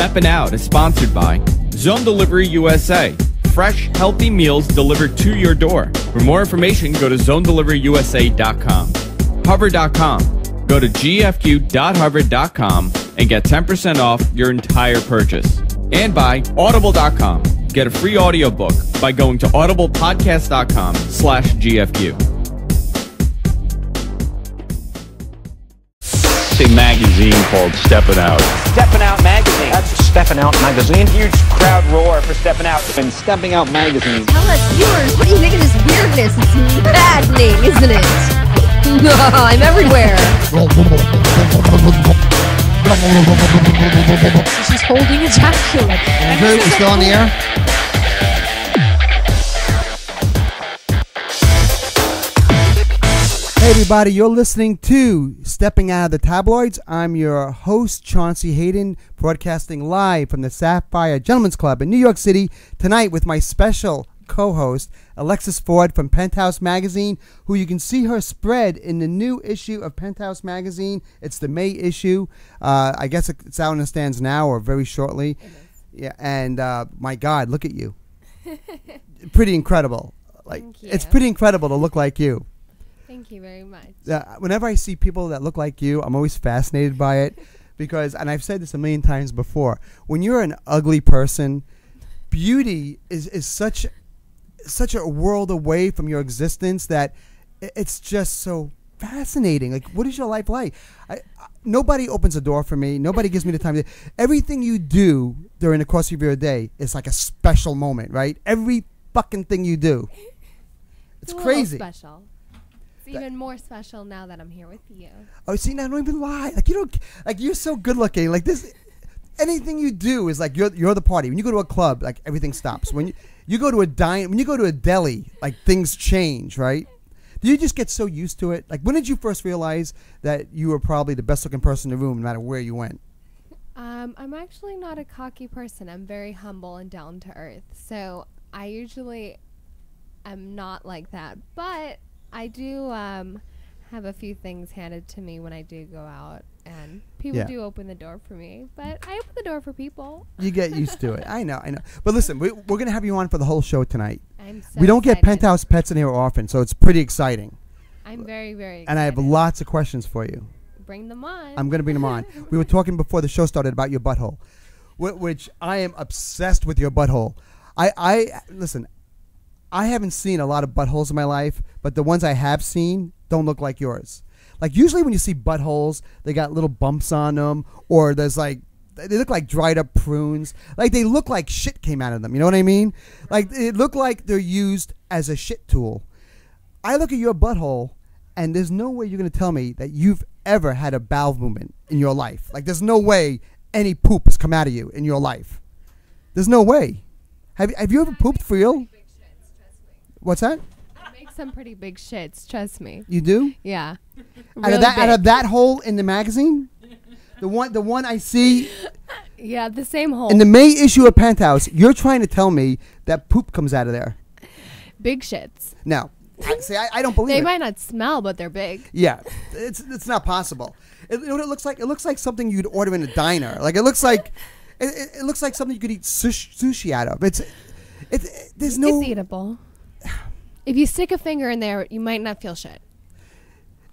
Steppin Out is sponsored by Zone Delivery USA. Fresh, healthy meals delivered to your door. For more information, go to zonedeliveryusa.com. Hover.com. Go to gfq.hover.com and get 10% off your entire purchase. And by Audible.com. Get a free audiobook by going to audiblepodcast.com/GFQ. A magazine called Steppin Out. Steppin Out magazine. That's Steppin Out magazine. Huge crowd roar for Steppin Out. And Steppin Out magazine. Tell us, viewers, what do you think of this weirdness? It's maddening, isn't it? I'm everywhere. She's holding ejaculate. Andrew, we still on the air? Hey everybody, you're listening to Stepping Out of the Tabloids. I'm your host, Chaunce Hayden, broadcasting live from the Sapphire Gentlemen's Club in New York City tonight with my special co-host, Alexis Ford from Penthouse Magazine, who you can see her spread in the new issue of Penthouse Magazine. It's the May issue. I guess it's out in the stands now or very shortly. Yeah, and my God, look at you. Pretty incredible. It's pretty incredible to look like you. Thank you very much. Whenever I see people that look like you, I'm always fascinated by it because, and I've said this a million times before, when you're an ugly person, beauty is such a world away from your existence that it's just so fascinating. Like, what is your life like? Nobody opens a door for me. Nobody gives me the time. Everything you do during the course of your day is like a special moment, right? Every fucking thing you do. It's crazy. Special. It's even more special now that I'm here with you. Oh, see, now don't even lie. Like, you don't, like, you're so good looking. Like, this, anything you do is like you're the party. When you go to a club, like, everything stops. When you go to a when you go to a deli, like, things change, right? Do you just get so used to it? Like, when did you first realize that you were probably the best looking person in the room, no matter where you went? I'm actually not a cocky person. I'm very humble and down to earth. So I usually am not like that, but I do have a few things handed to me when I do go out, and people do open the door for me, but I open the door for people. You get used to it. I know. But listen, we're going to have you on for the whole show tonight. I'm so We don't excited. get Penthouse Pets in here often, so it's pretty exciting. I'm very, very excited. And I have lots of questions for you. Bring them on. I'm going to bring them on. We were talking before the show started about your butthole, which I am obsessed with your butthole. Listen, I haven't seen a lot of buttholes in my life, but the ones I have seen don't look like yours. Like, usually when you see buttholes, they got little bumps on them, or there's like, they look like dried up prunes. Like, they look like shit came out of them. You know what I mean? Like, it look like they're used as a shit tool. I look at your butthole, and there's no way you're going to tell me that you've ever had a bowel movement in your life. Like, there's no way any poop has come out of you in your life. There's no way. Have you ever pooped for real? What's that? I make some pretty big shits, trust me. You do? Yeah. Out of that hole in the magazine? The one I see Yeah, the same hole. in the May issue of Penthouse, you're trying to tell me that poop comes out of there. Big shits. No. I don't believe They it. might not smell, but they're big. Yeah. It's not possible. You know what it looks like? It looks like something you'd order in a diner. Like, it looks like it looks like something you could eat sushi out of. There's no. It's eatable. If you stick a finger in there, you might not feel shit.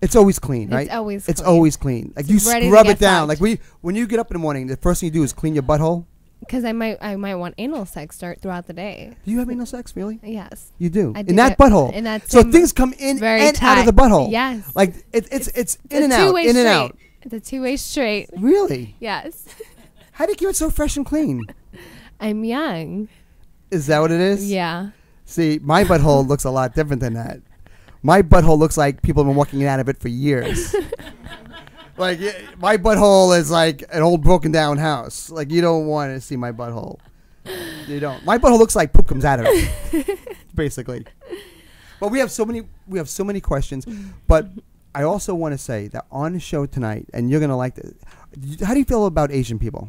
It's always clean, right? It's always clean. Like, It's you ready to scrub get it down. fucked. Like, when you get up in the morning, the first thing you do is clean your butthole. Because I might want anal sex throughout the day. Do you have anal sex, really? Yes. You do. I In do that get- butthole. in that so same- things come in very and out of tight. the butthole. Yes. Like, it's in and out, two-way in and straight. out. It's a two-way straight. Really? Yes. How do you keep it so fresh and clean? I'm young. Is that what it is? Yeah. See, my butthole looks a lot different than that. My butthole looks like people have been walking out of it for years. Like, my butthole is like an old broken down house. Like, you don't want to see my butthole. You don't. My butthole looks like poop comes out of it, basically. But we have so many questions. But I also want to say that on the show tonight, and you're gonna like this. How do you feel about Asian people?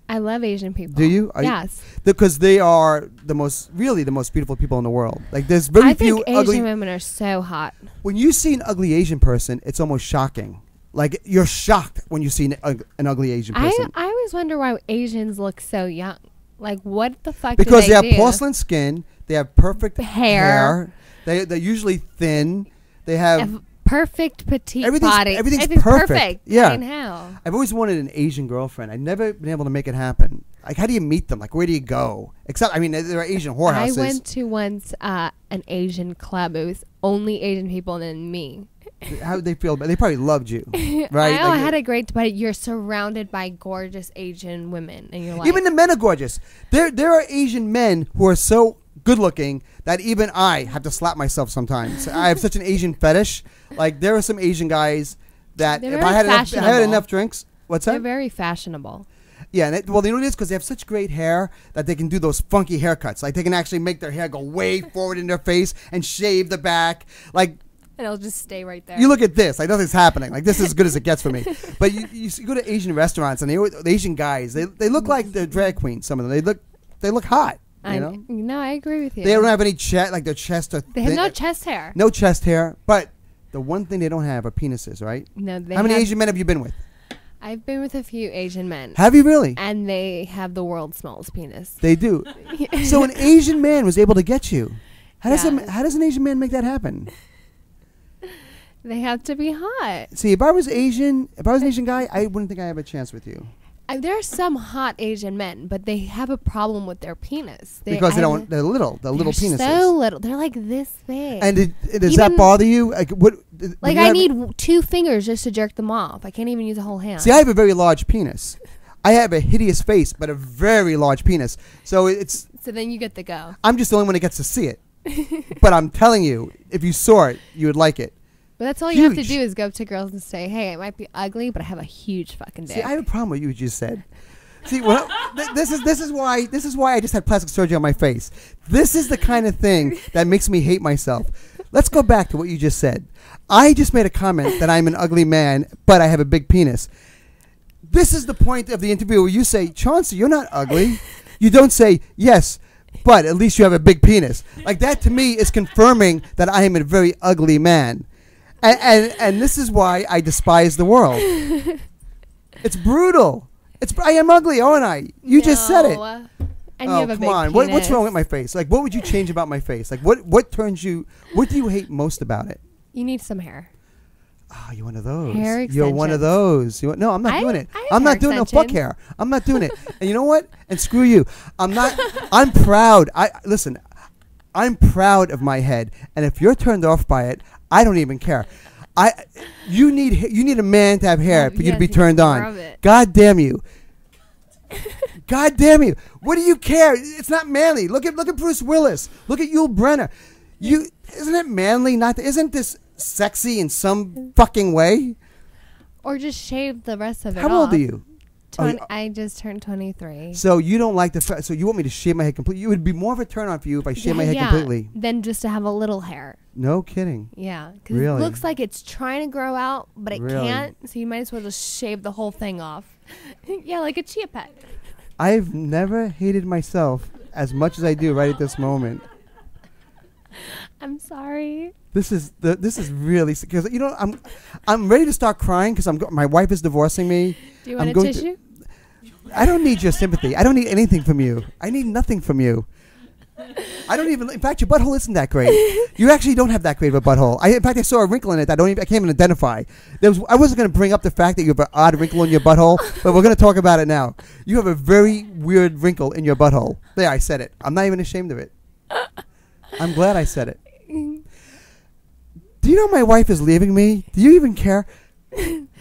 I love Asian people. Do you? Yes. Because they are the most beautiful people in the world. Like, there's very few I think ugly Asian women are so hot. When you see an ugly Asian person, it's almost shocking. Like, you're shocked when you see an ugly Asian person. I always wonder why Asians look so young. Like, what the fuck? Because do they have porcelain skin. They have perfect hair. They're usually thin. They have perfect petite body. Everything's perfect. Yeah. I mean, how? I've always wanted an Asian girlfriend. I've never been able to make it happen. Like, how do you meet them? Like, where do you go? Except, I mean, there are Asian whorehouses. I went to once an Asian club. It was only Asian people and then me. How did they feel? They probably loved you, right? I had a great, but you're surrounded by gorgeous Asian women, and you're like, even the men are gorgeous. There are Asian men who are so good looking that even I have to slap myself sometimes. I have such an Asian fetish. Like, there are some Asian guys that if I had enough drinks, what's that? They're very fashionable. Yeah, and well, you know what it is? Because they have such great hair that they can do those funky haircuts. Like, they can actually make their hair go way forward in their face and shave the back. Like, and it'll just stay right there. you look at this, like, nothing's happening. Like, this is as good as it gets for me. But you go to Asian restaurants, and the Asian guys, they look like they're drag queens. Some of them, they look hot. You know? No, I agree with you. They don't have any chest, like their chest are. They have no chest hair. No chest hair, but the one thing they don't have are penises, right? No, they. How many Asian men have you been with? I've been with a few Asian men. Have you really? And they have the world's smallest penis. They do. So an Asian man was able to get you. How does an Asian man make that happen? They have to be hot. See, if I was an Asian guy, I wouldn't think I have a chance with you. There are some hot Asian men, but they have a problem with their penis. Because they're little. They're little penises. So little. They're like this big. And does that bother you? Like, what? Like, I need 2 fingers just to jerk them off. I can't even use a whole hand. See, I have a very large penis. I have a hideous face, but a very large penis. So it's. So then you get the go. I'm just the only one that gets to see it. But I'm telling you, if you saw it, you would like it. But that's all you have to do is go up to girls and say, "Hey, it might be ugly, but I have a huge fucking dick." See, I have a problem with what you just said. See, this is why I just had plastic surgery on my face. This is the kind of thing that makes me hate myself. Let's go back to what you just said. I just made a comment that I'm an ugly man, but I have a big penis. This is the point of the interview where you say, "Chaunce, you're not ugly." You don't say, "Yes, but at least you have a big penis." Like, that to me is confirming that I am a very ugly man. And this is why I despise the world. It's brutal. I am ugly, aren't I? You just said it. And you have a come big on. penis. What's wrong with my face? Like, what would you change about my face? Like, what turns you? What do you hate most about it? You need some hair. Oh, you're one of those. Hair You're one of those. No, I'm not doing it. I'm not doing no fuck hair. I'm not doing it. And you know what? And screw you. I'm not. I'm proud. Listen. I'm proud of my head, and if you're turned off by it, I don't even care. You need a man to have hair for you to be turned on. God damn you. God damn you. What do you care? It's not manly. Look at Bruce Willis. Look at Yul Brynner. Isn't it manly? Isn't this sexy in some fucking way? Or just shave the rest of it off. How old are you? I just turned 23. So you don't like so you want me to shave my head completely? It would be more of a turn on for you if I shave my head completely. Than just to have a little hair. No kidding. Yeah. Because it looks like it's trying to grow out, but it can't. So you might as well just shave the whole thing off. Yeah, like a chia pet. I've never hated myself as much as I do right at this moment. I'm sorry. This is really, because I'm ready to start crying because my wife is divorcing me. Do you want a tissue? I don't need your sympathy. I don't need anything from you. I need nothing from you. I don't even. In fact, your butthole isn't that great. You actually don't have that great of a butthole. In fact, I saw a wrinkle in it. I can't even identify. I wasn't going to bring up the fact that you have an odd wrinkle in your butthole, but we're going to talk about it now. You have a very weird wrinkle in your butthole. There, I said it. I'm not even ashamed of it. I'm glad I said it. Do you know my wife is leaving me? Do you even care?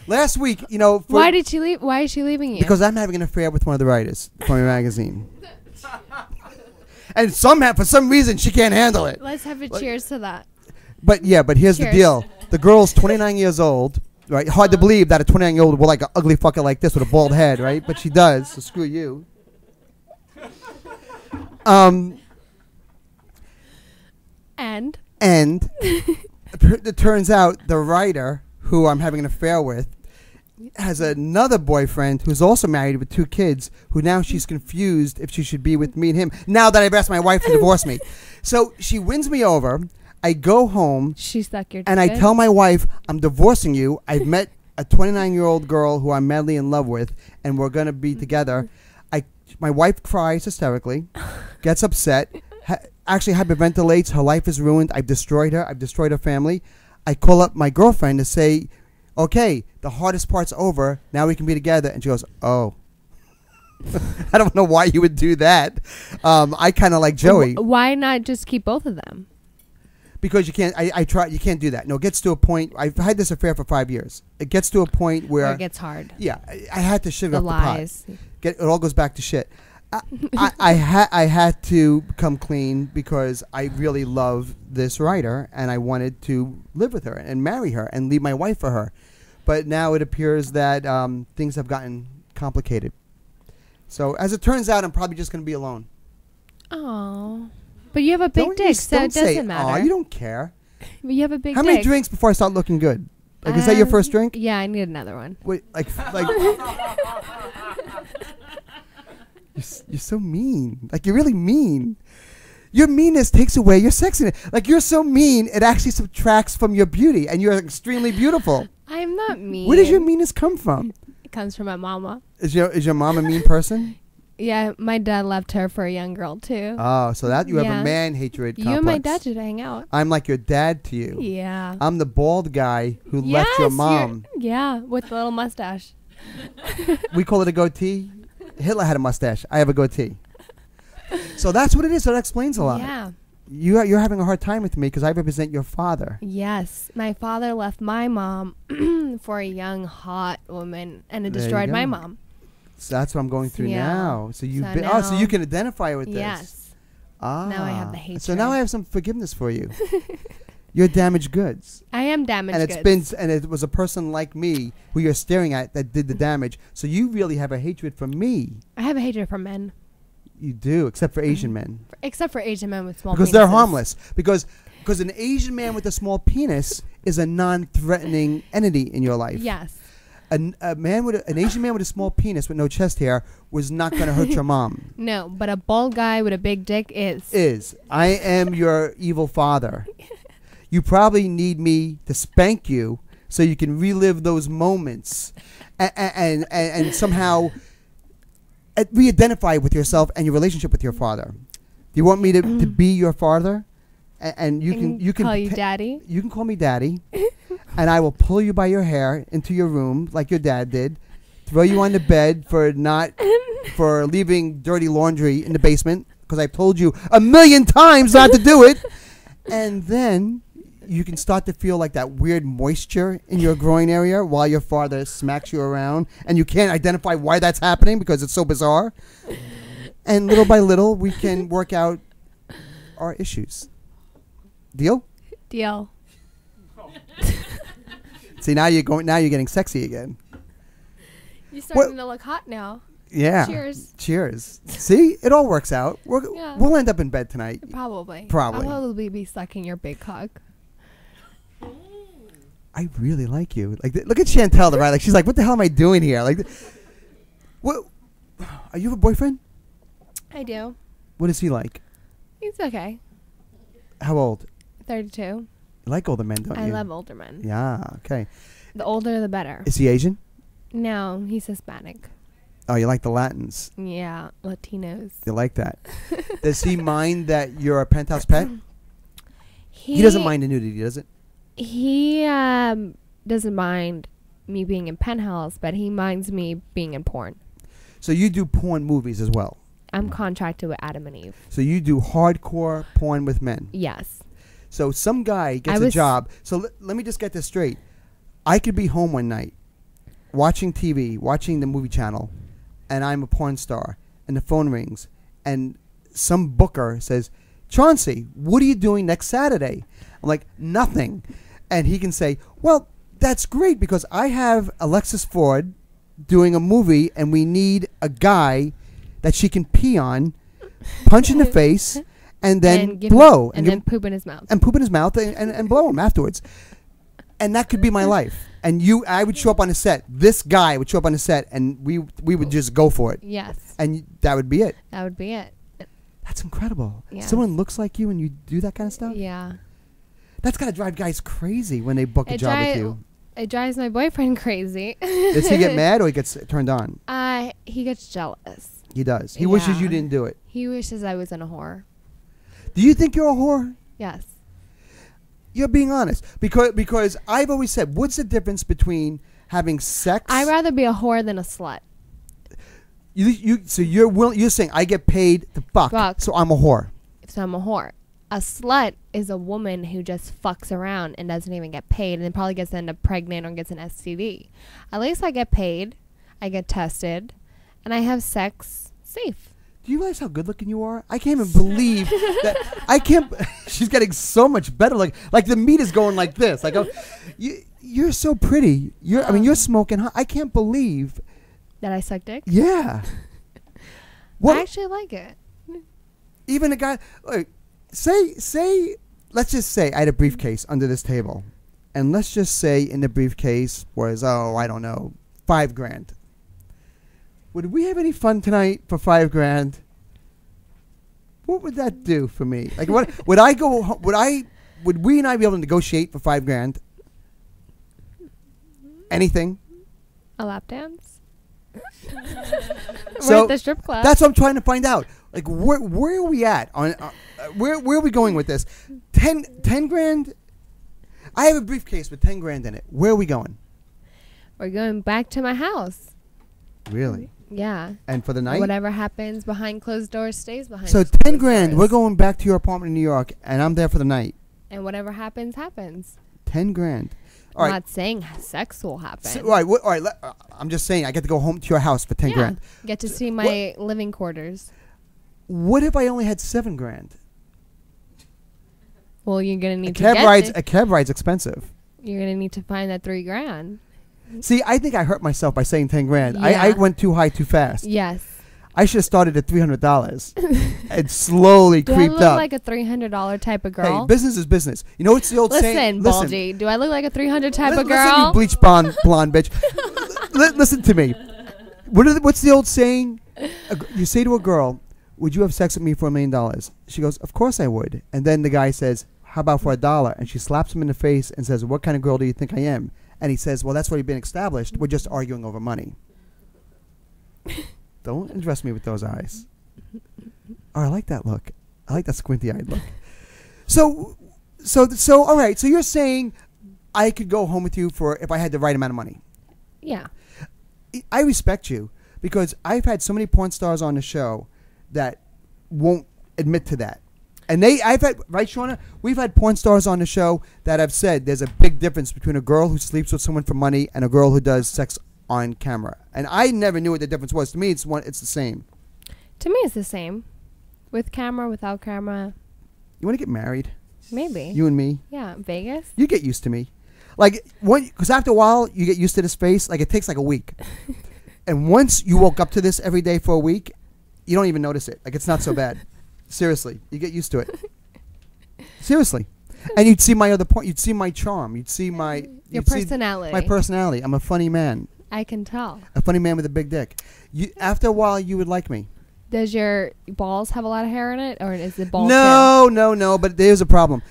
Last week, why did she leave? Why is she leaving you? Because I'm having an affair with one of the writers for my magazine. And for some reason, she can't handle it. Let's have a cheers to that. But here's the deal. The girl's 29 years old, right? Hard to believe that a 29-year-old will like an ugly fucker like this with a bald head, right? But she does, so screw you. And it turns out the writer who I'm having an affair with has another boyfriend who's also married with 2 kids, who now she's confused if she should be with me and him now that I've asked my wife to divorce me. So she wins me over. I go home. She suck your dick. And I tell my wife, I'm divorcing you. I've met a 29-year-old girl who I'm madly in love with, and we're gonna be together. My wife cries hysterically, gets upset, actually hyperventilates. Her life is ruined. I've destroyed her. I've destroyed her family. I call up my girlfriend to say, okay, the hardest part's over. Now we can be together. And she goes, oh. I don't know why you would do that. I kind of like Joey. Why not just keep both of them? Because you can't. I try. You can't do that. No, it gets to a point. I've had this affair for 5 years. It gets to a point where it gets hard. Yeah, I had to shit The off lies. the pot. It all goes back to shit. I had to come clean because I really love this writer and I wanted to live with her and marry her and leave my wife for her. But now it appears that things have gotten complicated. So as it turns out, I'm probably just going to be alone. Oh, but you have a big dick, so it doesn't matter. Oh, you don't care. But you have a big How dick. many drinks before I start looking good? Like, is that your first drink? Yeah, I need another one. Wait, like. You're so mean. Like, you're really mean. Your meanness takes away your sexiness. Like, you're so mean, it actually subtracts from your beauty, and you're extremely beautiful. I'm not mean. Where does your meanness come from? It comes from my mama. Is your mom a mean person? Yeah, my dad left her for a young girl, too. Oh, so that you have a man-hatred complex. You and my dad should hang out. I'm like your dad to you. Yeah. I'm the bald guy who left your mom. Yeah, with a little mustache. We call it a goatee. Hitler had a mustache. I have a goatee. So that's what it is. So that explains a lot. Yeah. You're having a hard time with me because I represent your father. Yes. My father left my mom for a young, hot woman, and it destroyed my mom. So that's what I'm going through now. So you've been. now, so you can identify with this. Yes. Ah. Now I have the hatred. So now I have some forgiveness for you. You're damaged goods. I am damaged goods. And it was a person like me who you're staring at that did the damage. So you really have a hatred for me. I have a hatred for men. You do, except for Asian men. Except for Asian men with small penises. Because they're harmless. Because an Asian man with a small penis is a non-threatening entity in your life. Yes. An Asian man with a small penis with no chest hair was not going to hurt your mom. No, but a bald guy with a big dick is. I am your evil father. You probably need me to spank you so you can relive those moments and somehow re-identify with yourself and your relationship with your father. Do you want me to be your father? And you can call you daddy. You can call me daddy, and I will pull you by your hair into your room like your dad did, throw you on the bed for leaving dirty laundry in the basement because I told you 1,000,000 times not to do it, and then you can start to feel like that weird moisture in your groin area while your father smacks you around, and you can't identify why that's happening because it's so bizarre. And little by little, we can work out our issues. Deal? Deal. See, now you're getting sexy again. You're starting to look hot now. Yeah. Cheers. See, it all works out. We'll end up in bed tonight. Probably. I'll probably be sucking your big cock. I really like you. Like, look at Chantel, right? Like, she's like, "What the hell am I doing here?" Like, what? Are you have a boyfriend? I do. What is he like? He's okay. How old? 32. You like older men, don't you? I love older men. Yeah. Okay. The older, the better. Is he Asian? No, he's Hispanic. Oh, you like the Latins? Yeah, Latinos. You like that? Does he mind that you're a penthouse pet? He doesn't mind the nudity, does it? He doesn't mind me being in Penthouse, but he minds me being in porn. So you do porn movies as well? I'm contracted with Adam and Eve. So you do hardcore porn with men? Yes. So some guy gets a job. So let me just get this straight. I could be home one night watching TV, watching the movie channel, and I'm a porn star, and the phone rings, and some booker says, "Chaunce, what are you doing next Saturday?" I'm like, "Nothing." And he can say, "Well, that's great because I have Alexis Ford doing a movie, and we need a guy that she can pee on, punch in the face, and then blow. And then poop in his mouth. And poop in his mouth and blow him afterwards." And that could be my life. And I would show up on a set. This guy would show up on a set, and we would just go for it. Yes. And that would be it. That would be it. That's incredible. Yes. Someone looks like you and you do that kind of stuff? Yeah. That's got to drive guys crazy when they book a job with you. It drives my boyfriend crazy. Does he get mad or he gets turned on? He gets jealous. He does. He wishes you didn't do it. He wishes I wasn't a whore. Do you think you're a whore? Yes. You're being honest. Because I've always said, what's the difference between having sex? I'd rather be a whore than a slut. So you're saying I get paid to fuck, so I'm a whore. So I'm a whore. A slut is a woman who just fucks around and doesn't even get paid and then probably gets end up pregnant or gets an STD. At least I get paid, I get tested, and I have sex safe. Do you realize how good looking you are? I can't even believe that. I can't. She's getting so much better. Like the meat is going like this. Like, you're so pretty. You're smoking hot. I can't believe that I suck dick. Yeah. I actually like it. Even a guy. Like, say. Let's just say I had a briefcase under this table, and let's just say in the briefcase was I don't know, $5,000. Would we have any fun tonight for $5,000? What would that do for me? Like, what would I go? Would we and I be able to negotiate for $5,000? Anything? A lap dance? So we're at the strip club. That's what I'm trying to find out. Like, where are we at? Where are we going with this? $10,000? I have a briefcase with $10,000 in it. Where are we going? We're going back to my house. Really? Yeah. And for the night? Whatever happens behind closed doors stays behind so closed doors. So $10,000. We're going back to your apartment in New York, and I'm there for the night. And whatever happens, happens. $10,000. I'm not saying sex will happen. So, all right. I'm just saying I get to go home to your house for $10,000. Get to see my living quarters. What if I only had $7,000? Well, you're gonna need a cab ride's expensive. You're gonna need to find that $3,000. See, I think I hurt myself by saying $10,000. Yeah. I went too high too fast. Yes. I should have started at $300 and slowly creeped up. Do I look like a $300 type of girl? Hey, business is business. You know what's the old saying? Listen, Baldy, do I look like a $300 type of girl? Listen, you bleach blonde bitch. Listen to me. What's the old saying? You say to a girl, "Would you have sex with me for $1 million?" She goes, "Of course I would." And then the guy says, "How about for $1?" And she slaps him in the face and says, "What kind of girl do you think I am?" And he says, "Well, that's already been established. We're just arguing over money." Don't address me with those eyes. Oh, I like that look. I like that squinty-eyed look. So, all right. So you're saying I could go home with you if I had the right amount of money? Yeah. I respect you because I've had so many porn stars on the show that won't admit to that. And right, Shauna? We've had porn stars on the show that have said there's a big difference between a girl who sleeps with someone for money and a girl who does sex on camera. And I never knew what the difference was. To me, it's the same. To me, it's the same. With camera, without camera. You want to get married? Maybe. You and me? Yeah, Vegas. You get used to me. Like, because after a while, you get used to this face. Like, it takes like a week. And once you woke up to this every day for a week, you don't even notice it. Like, it's not so bad. Seriously. You get used to it. Seriously. And you'd see my other point. You'd see my charm. You'd see your personality. My personality. I'm a funny man. I can tell. A funny man with a big dick. After a while, you would like me. Does your balls have a lot of hair in it, or is it balls? No. But there's a problem.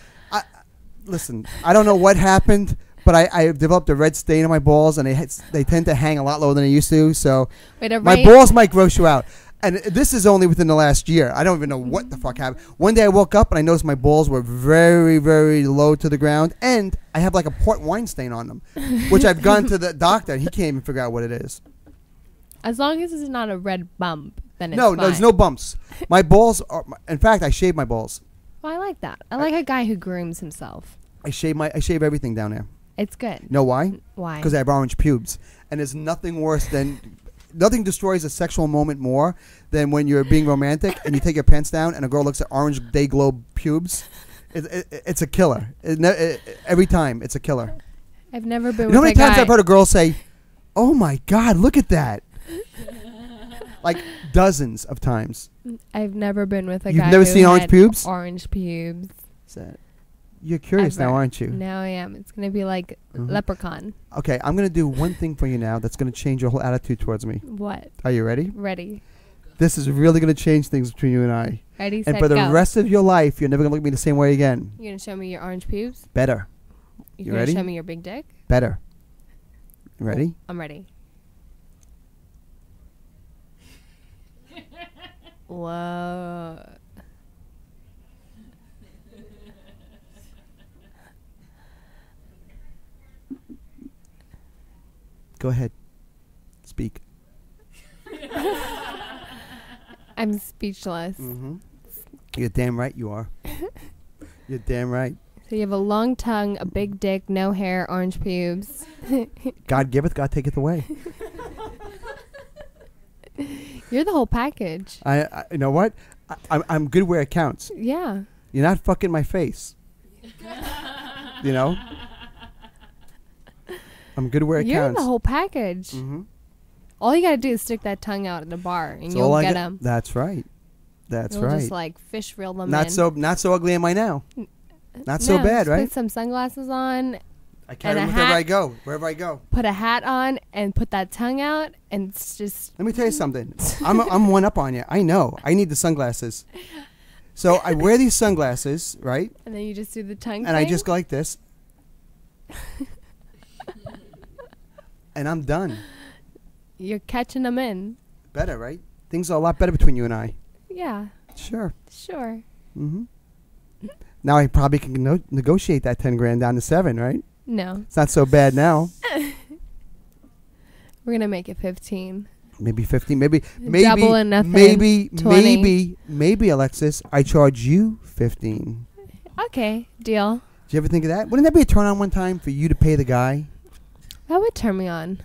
Listen, I don't know what happened, but I developed a red stain on my balls, and they tend to hang a lot lower than they used to. So my balls might gross you out. And this is only within the last year. I don't even know what the fuck happened. One day I woke up and I noticed my balls were very, very low to the ground, and I have like a port wine stain on them, which I've gone to the doctor, and he can't even figure out what it is. As long as it's not a red bump, then it's No, fine. there's no bumps. My balls are. In fact, I shave my balls. Well, I like that. I like a guy who grooms himself. I shave everything down there. It's good. You know why? Why? Because I have orange pubes, and there's nothing worse than. Nothing destroys a sexual moment more than when you're being romantic and you take your pants down and a girl looks at orange day glow pubes. It's a killer. Every time, it's a killer. I've never been with a guy. You know how many times I've heard a girl say, "Oh my God, look at that." Like dozens of times. I've never been with a guy. You've never seen orange pubes? Orange pubes. You're curious now, aren't you? Now I am. It's going to be like Leprechaun. Okay, I'm going to do one thing for you now that's going to change your whole attitude towards me. What? Are you ready? Ready. This is really going to change things between you and I. Ready, and set, for the go. rest of your life, you're never going to look at me the same way again. You're going to show me your orange pubes? Better. You're ready? Going to show me your big dick? Better. Ready? I'm ready. Whoa. Go ahead. Speak. I'm speechless. You're damn right you are. You're damn right. So you have a long tongue, a big dick, no hair, orange pubes. God giveth, God taketh away. You're the whole package. I you know what? I'm good where it counts. Yeah. You're not fucking my face. You know? I'm good where it You're counts. the whole package. All you gotta do is stick that tongue out in the bar, and That's you'll all get them. That's right. That's You'll right. just like fish reel them Not in. so ugly am I now. Not so bad, just right? Put some sunglasses on, I carry and them a wherever hat. I go. Wherever I go. put a hat on, and put that tongue out, and it's just. Let me tell you something. I'm one up on you. I know. I need the sunglasses. So I wear these sunglasses, right? And then you just do the tongue And I thing? just go like this. And I'm done. You're catching them in. Better, right? Things are a lot better between you and I. Yeah, Sure. sure. Now I probably can negotiate that 10 grand down to 7, right? No, It's not so bad now. we're gonna make it 15. Maybe 15. Maybe Double and nothing. Maybe 20. maybe Alexis, I charge you 15. Okay, deal. Did you ever think of that? Wouldn't that be a turn on one time for you to pay the guy? That would turn me on.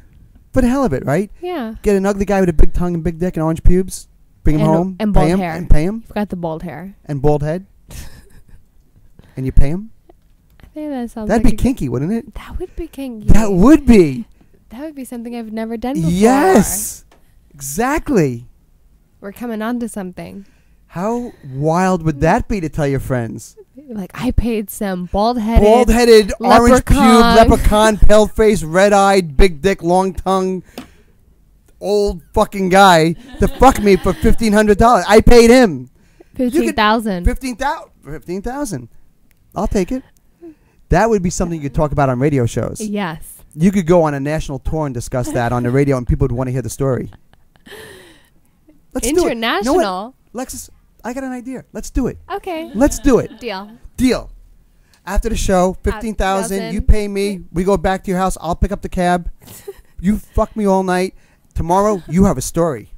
For the hell of it, right? Yeah. Get an ugly guy with a big tongue and big dick and orange pubes. Bring him And- home. and pay bald him, hair. And pay him. You forgot the bald hair. And bald head. And you pay him? I think that sounds. That'd like be kinky, wouldn't it? That would be kinky. That would be. That would be something I've never done before. Yes. Exactly. We're coming on to something. How wild would that be to tell your friends? Like, I paid some bald-headed, Bald-headed, orange pube, leprechaun. leprechaun, pale face, red-eyed, big dick, long tongue, old fucking guy to fuck me for $1,500. I paid him. 15,000. 15,000. I'll take it. That would be something you could talk about on radio shows. Yes. You could go on a national tour and discuss that on the radio, and people would want to hear the story. Let's do it. You know what? International. Lexus, I got an idea. Let's do it. Okay. Let's do it. Deal. Deal. After the show, 15,000. You pay me. We go back to your house. I'll pick up the cab. You fuck me all night. Tomorrow, you have a story.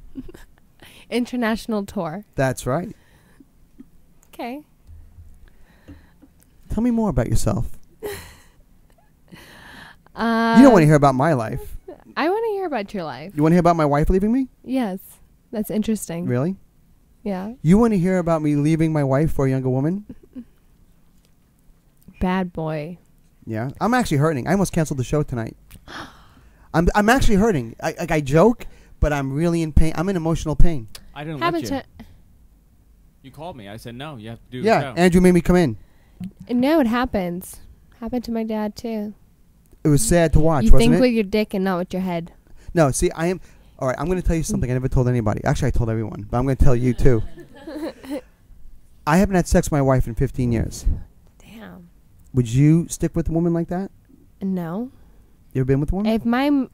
International tour. That's right. Okay. Tell me more about yourself. You don't want to hear about my life. I want to hear about your life. You want to hear about my wife leaving me? Yes. That's interesting. Really? Yeah. You want to hear about me leaving my wife for a younger woman? Bad boy. Yeah. I'm actually hurting. I almost canceled the show tonight. I'm actually hurting. I joke, but I'm really in pain. I'm in emotional pain. I didn't Happened let you. You called me. I said no. You have to do the Yeah. show. Andrew made me come in. No, it happens. Happened to my dad, too. It was sad to watch, You wasn't think it? with your dick and not with your head. No, see, I am. All right, I'm going to tell you something I never told anybody. Actually, I told everyone, but I'm going to tell you too. I haven't had sex with my wife in 15 years. Damn. Would you stick with a woman like that? No. You ever been with a woman? If my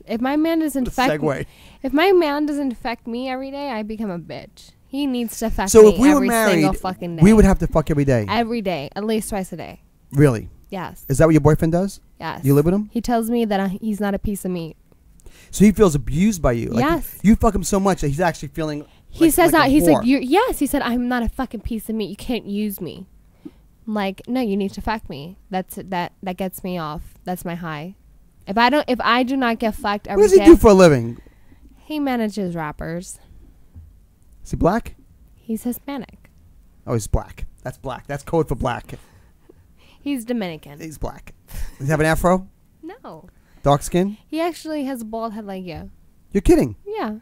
if my man doesn't fuck Segue. if my man doesn't fuck me every day, I become a bitch. He needs to fuck So me if we were every single married, fucking day. we would have to fuck every day. Every day, at least twice a day. Really? Yes. Is that what your boyfriend does? Yes. You live with him? He tells me that he's not a piece of meat. So he feels abused by you. Like Yes. You fuck him so much that he's actually feeling. He says like that. a He's whore. like, yes. He said, I'm not a fucking piece of meat. You can't use me. I'm like, no, you need to fuck me. That gets me off. That's my high. If I do not get fucked every What day. does he do for a living? He manages rappers. Is he black? He's Hispanic. Oh, he's black. That's black. That's code for black. He's Dominican. He's black. Does he have an afro? No. Dark skin? He actually has a bald head like you. You're kidding. Yeah.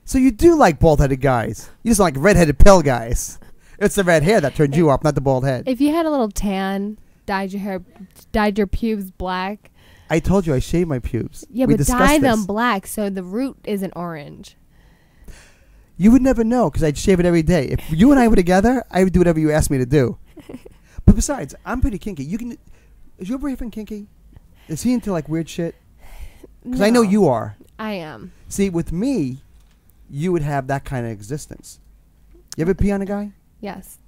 So you do like bald-headed guys. You just like redheaded pill guys. It's the red hair that turned you off, not the bald head. If you had a little tan, dyed your pubes black. I told you I shaved my pubes. Yeah, We but discussed dye this. them black so the root isn't orange. You would never know because I'd shave it every day. If you and I were together, I would do whatever you asked me to do. But besides, I'm pretty kinky. Is your boyfriend kinky? Is he into like weird shit? Because I know you are. I am. See, with me, you would have that kind of existence. You ever pee on a guy? Yes.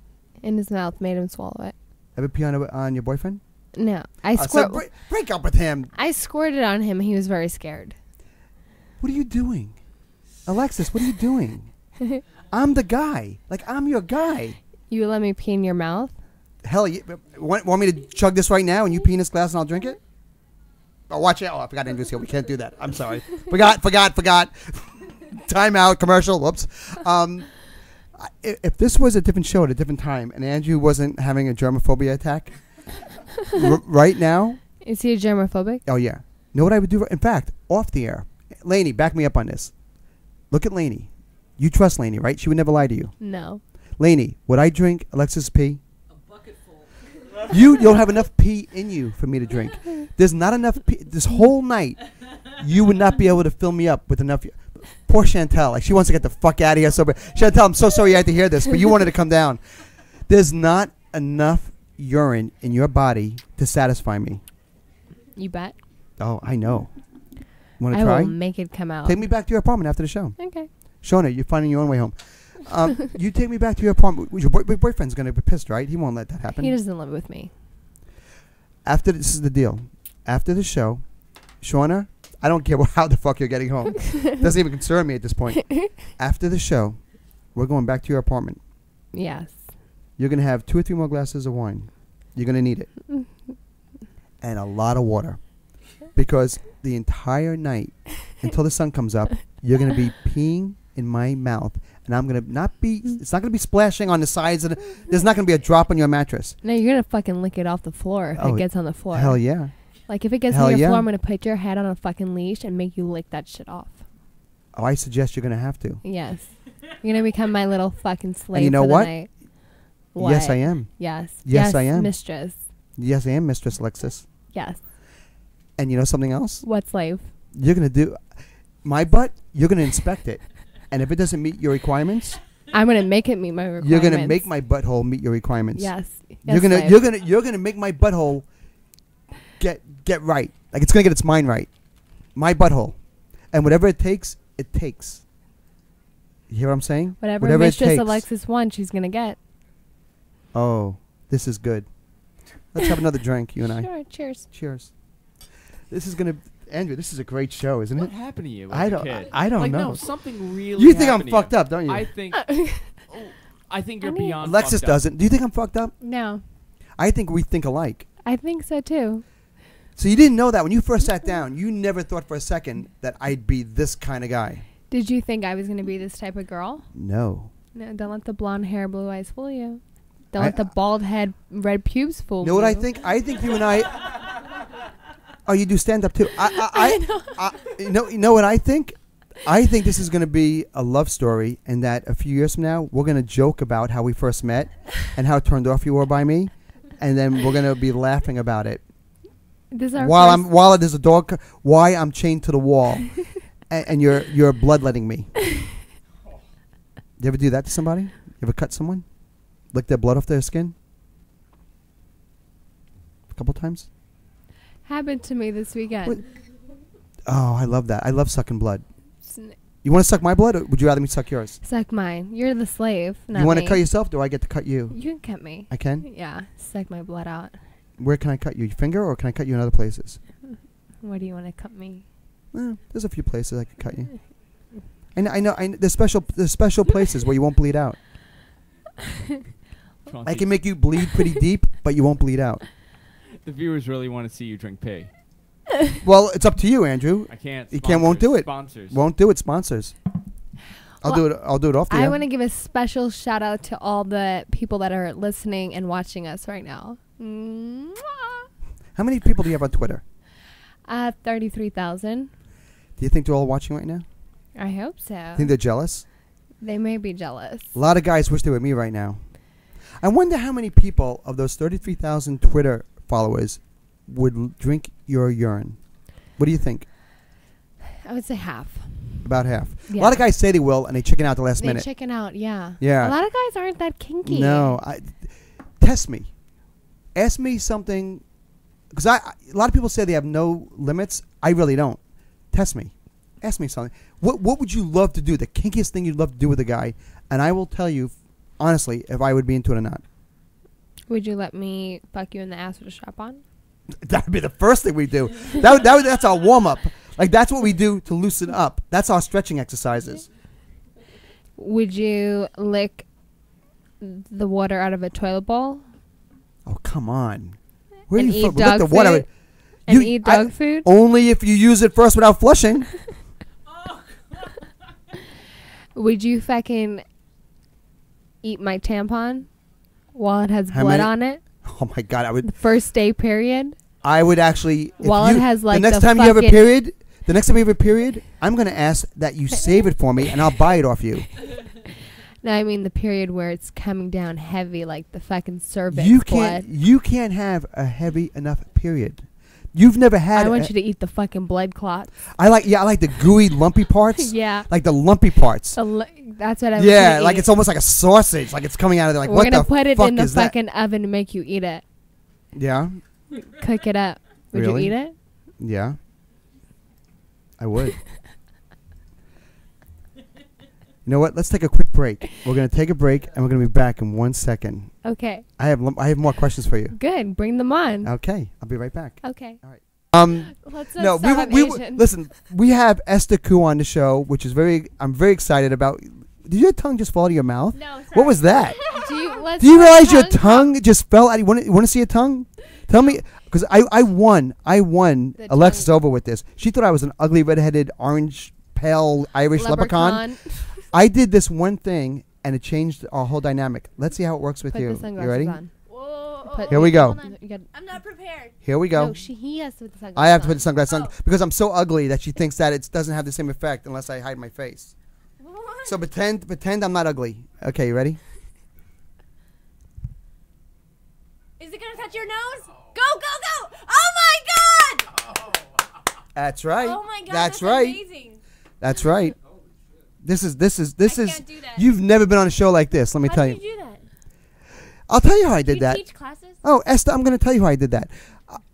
In his mouth, made him swallow it. Ever pee on your boyfriend? No. I So break up with him. I squirted on him. He was very scared. What are you doing? Alexis, what are you doing? I'm the guy. Like, I'm your guy. You let me pee in your mouth? Hell, you want me to chug this right now and you pee in this glass and I'll drink it? Oh, watch it. Oh, I forgot Andrew's here. We can't do that. I'm sorry. Forgot. Time out. Commercial. Whoops. If this was a different show at a different time and Andrew wasn't having a germophobia attack right now. Is he a germophobic? Oh, yeah. Know what I would do? In fact, off the air. Lainey, back me up on this. Look at Lainey. You trust Lainey, right? She would never lie to you. No. Lainey, would I drink Alexis' pee? A bucket full. You'll have enough pee in you for me to drink. There's not enough pee. This whole night, you would not be able to fill me up with enough. Poor Chantel. Like, she wants to get the fuck out of here. So, Chantel, I'm so sorry you had to hear this, but you wanted to come down. There's not enough urine in your body to satisfy me. You bet. Oh, I know. Want to I try? will make it come out. Take me back to your apartment after the show. Okay. Shona, you're finding your own way home. You take me back to your apartment. Your boyfriend's going to be pissed, right? He won't let that happen. He doesn't live with me. This is the deal. After the show, Shona, I don't care how the fuck you're getting home. Doesn't even concern me at this point. After the show, we're going back to your apartment. Yes. You're going to have 2 or 3 more glasses of wine. You're going to need it. And a lot of water. Because the entire night, until the sun comes up, you're going to be peeing in my mouth. And I'm going to not be, it's not going to be splashing on the sides. There's not going to be a drop on your mattress. No, you're going to fucking lick it off the floor if it gets on the floor. Hell yeah. Like, if it gets Hell on your yeah. floor, I'm going to put your head on a fucking leash and make you lick that shit off. Oh, I suggest you're going to have to. Yes. You're going to become my little fucking slave And you know for the what? night. Yes, I am. Yes. Yes, I am. Mistress. Yes, I am, Mistress Alexis. Yes. And you know something else? What slave? You're going to do my butt, you're going to inspect it. And if it doesn't meet your requirements, I'm going to make it meet my requirements. you're going to make my butthole meet your requirements. Yes. You're going to make my butthole get right. Like, it's going to get its mind right. My butthole. And whatever it takes, it takes. You hear what I'm saying? Whatever it Mistress takes. Alexis wants, she's going to get. Oh, this is good. Let's have another drink, you and I. Sure. Cheers. Cheers. This is going to... Andrew, this is a great show, isn't What it? happened to you? I As don't- A kid? I don't like, know. No, something really. You think I'm happened to fucked up, don't you? I think. I think you're I mean- beyond. Alexis fucked up. doesn't. Do you think I'm fucked up? No. I think we think alike. I think so, too. So you didn't know that when you first sat down. You never thought for a second that I'd be this kind of guy. Did you think I was going to be this type of girl? No. No, don't let the blonde hair, blue eyes fool you. Don't let the bald head, red pubes fool you. Know what I think? I think you and I... Oh, you do stand up too. You know what I think? I think this is going to be a love story, and that a few years from now we're going to joke about how we first met and how turned off you were by me, and then we're going to be laughing about it. This is our While there's a dog, why I'm chained to the wall, and you're bloodletting me. You ever do that to somebody? You ever cut someone? Lick their blood off their skin? A couple times? happened to me this weekend. What? Oh, I love that. I love sucking blood. You want to suck my blood, or would you rather me suck yours? Suck mine. You're the slave, not You want to me. cut yourself, or do I get to cut you? You can cut me. I can? Yeah, suck my blood out. Where can I cut you? Your finger, or can I cut you in other places? Where do you want to cut me? There's a few places I can cut you. I know. There's special places where you won't bleed out. I can make you bleed pretty deep, but you won't bleed out. The viewers really want to see you drink pee. Well, it's up to you, Andrew. I can't. You won't do it. Sponsors. Won't do it. Sponsors. I'll do it off the air. I want to give a special shout out to all the people that are listening and watching us right now. Mwah. How many people do you have on Twitter? 33,000. Do you think they're all watching right now? I hope so. Think they're jealous? They may be jealous. A lot of guys wish they were me right now. I wonder how many people of those 33,000 Twitter followers would drink your urine. What do you think? I would say half. About half. Yeah. A lot of guys say they will, and they chicken out the last They minute. chicken out, yeah. Yeah. A lot of guys aren't that kinky. No. Test me. Ask me something. Because a lot of people say they have no limits. I really don't. test me. Ask me something. What would you love to do? The kinkiest thing you'd love to do with a guy, and I will tell you honestly if I would be into it or not. Would you let me fuck you in the ass with a strap on? That would be the first thing we do. That's our warm up. Like that's what we do to loosen up. That's our stretching exercises. Would you lick the water out of a toilet bowl? Oh come on! And eat dog the food? water? And eat dog food? Only if you use it first without flushing. Would you fucking eat my tampon while it has blood on it? Oh my god! I would. The first day period. I would actually. While it has like the next time you have a period. The next time you have a period, I'm going to ask that you save it for me, and I'll buy it off you. No, I mean the period where it's coming down heavy, like the fucking cervix blood. You can't have a heavy enough period. You've never had. I want you to eat the fucking blood clots. I like the gooey, lumpy parts. Yeah, like the lumpy parts. That's what I. Yeah, like it's almost like a sausage. Like it's coming out of there. Like we're gonna what the put it fuck in the is that? fucking oven to make you eat it. Yeah. Cook it up. Would Really? you eat it? Yeah. I would. You know what? Let's take a quick break. We're going to take a break, and we're going to be back in 1 second. Okay. I have more questions for you. Good. Bring them on. Okay. I'll be right back. Okay. All right. Let's no, listen. We have Esther Ku on the show, which is I'm very excited about. Did your tongue just fall out of your mouth? No. Sorry. What was that? Do you realize your tongue just fell out? You want to see a tongue? Tell me, because I won Alexis over with this. She thought I was an ugly, redheaded, orange, pale Irish leprechaun. I did this one thing, and it changed our whole dynamic. Let's see how it works with you. The You ready? on. Whoa, Here we go. I'm not prepared. Here we go. No, he has to put the sunglasses I have to on. put the sunglasses on because I'm so ugly that she thinks that it doesn't have the same effect unless I hide my face. So pretend I'm not ugly. Okay, you ready? Is it gonna touch your nose? Go, go, go! Oh my god! That's right. Oh my god, that's right. Amazing. That's right. This is. Can't do that. You've never been on a show like this. Let me tell you. How did you do that? I'll tell you how I did Do you that. teach classes? Oh, Esther, I'm going to tell you how I did that.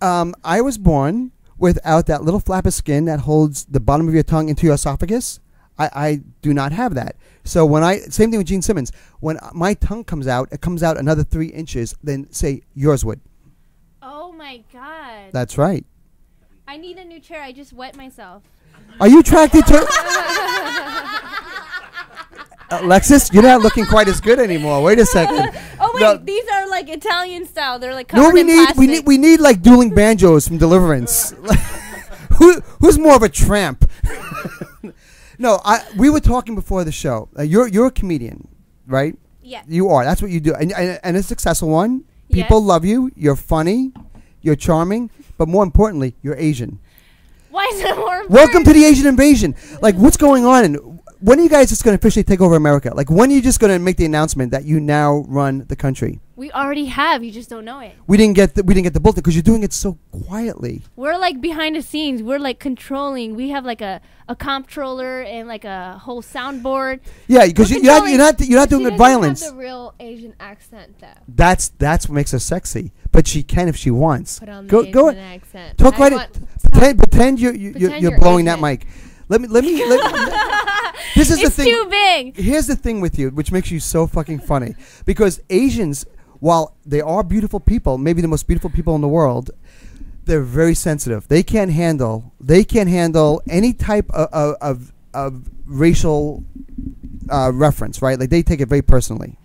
I was born without that little flap of skin that holds the bottom of your tongue into your esophagus. I do not have that. So same thing with Gene Simmons. When my tongue comes out, it comes out another 3 inches than say yours would. Oh my god. That's right. I need a new chair. I just wet myself. Are you attracted to Alexis? You're not looking quite as good anymore. Wait a second. Oh wait, No. these are like Italian style. They're like No, covered in plastic. we need like dueling banjos from Deliverance. Who's more of a tramp? No, we were talking before the show. You're a comedian, right? Yeah. You are. That's what you do, and a successful one. People love you. You're funny. You're charming, but more importantly, you're Asian. Why is that more important? Welcome to the Asian invasion. Like, what's going on? And when are you guys just going to officially take over America? Like, when are you just going to make the announcement that you now run the country? We already have. You just don't know it. We didn't get the bulletin because you're doing it so quietly. We're like behind the scenes. We're like controlling. We have like a comptroller and like a whole soundboard. Yeah, because you're not doing it violence. She doesn't have the real Asian accent though. That's what makes her sexy. But she can if she wants. Put on the Go Asian accent. Talk right. Pretend you're blowing that Asian. mic. Let me. This is the It's thing. too big. Here's the thing with you, which makes you so fucking funny, because Asians, while they are beautiful people, maybe the most beautiful people in the world, they're very sensitive. They can't handle any type of racial reference, right? Like they take it very personally.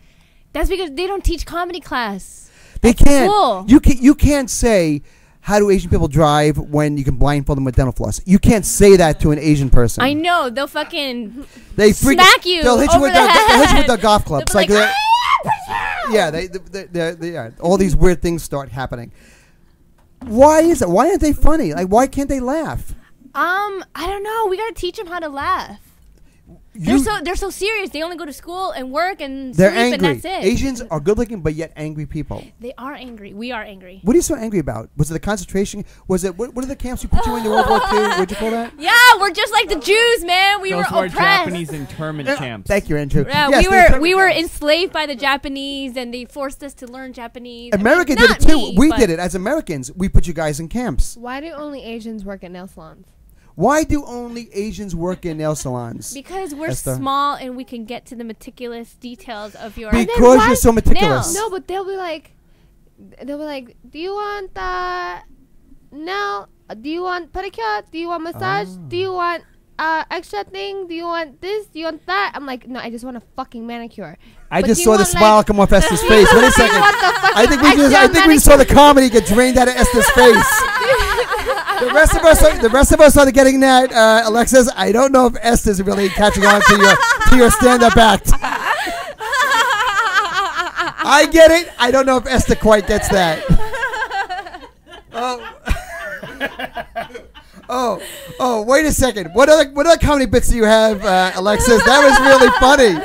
That's because they don't teach comedy class. They can't. Cool. You can't say, how do Asian people drive when you can blindfold them with dental floss? You can't say that to an Asian person. I know. They'll fucking smack you. They'll hit you over with the they'll hit you with head. the golf clubs. They'll be like, Yeah, all these weird things start happening. Why is it? Why aren't they funny? Like, why can't they laugh? I don't know. We gotta teach them how to laugh. They're so serious. They only go to school and work and They're sleep, angry. and that's it. Asians are good looking, but yet angry people. They are angry. We are angry. What are you so angry about? Was it the concentration? Was it what are the camps you put you in World War II? What'd you call that? Yeah, we're just like the Jews, man. We Those were were oppressed. Japanese internment camps. Thank you, Andrew. Yeah, Yes, we were enslaved by the Japanese, and they forced us to learn Japanese. America I mean, did it too. not me, We but did it as Americans. We put you guys in camps. Why do only Asians work at nail salons? Why do only Asians work in nail salons? Because we're Esther? small and we can get to the meticulous details of your. Because you're so meticulous. No, but they'll be like, do you want nail? Do you want pedicure? Do you want massage? Do you want extra thing? Do you want this? Do you want that? I'm like, no, I just want a fucking manicure. I But just do saw you the want, smile like- come off Esther's face. Wait a second. I think we extra saw the comedy get drained out of Esther's face. The rest of us are getting that, Alexis. I don't know if Esther's really catching on to your stand-up act. I get it. I don't know if Esther quite gets that. Oh, wait a second. What other comedy bits do you have, Alexis? That was really funny.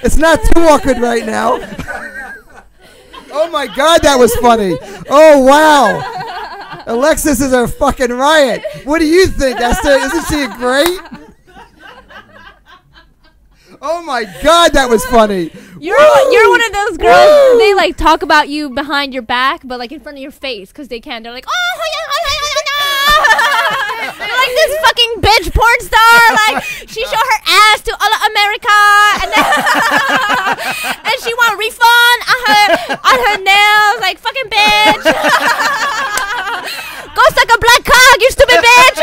It's not too awkward right now. Oh my God, that was funny. Oh wow. Alexis is a fucking riot. What do you think, Esther? Isn't she great? Oh my God, that was funny. You're one of those girls. They like talk about you behind your back, but like in front of your face because they can. They're like, oh, they're like this fucking bitch porn star. Like she show her ass to all of America, and then and she want a refund on her nails. Like fucking bitch. Go suck a black cock, you stupid bitch.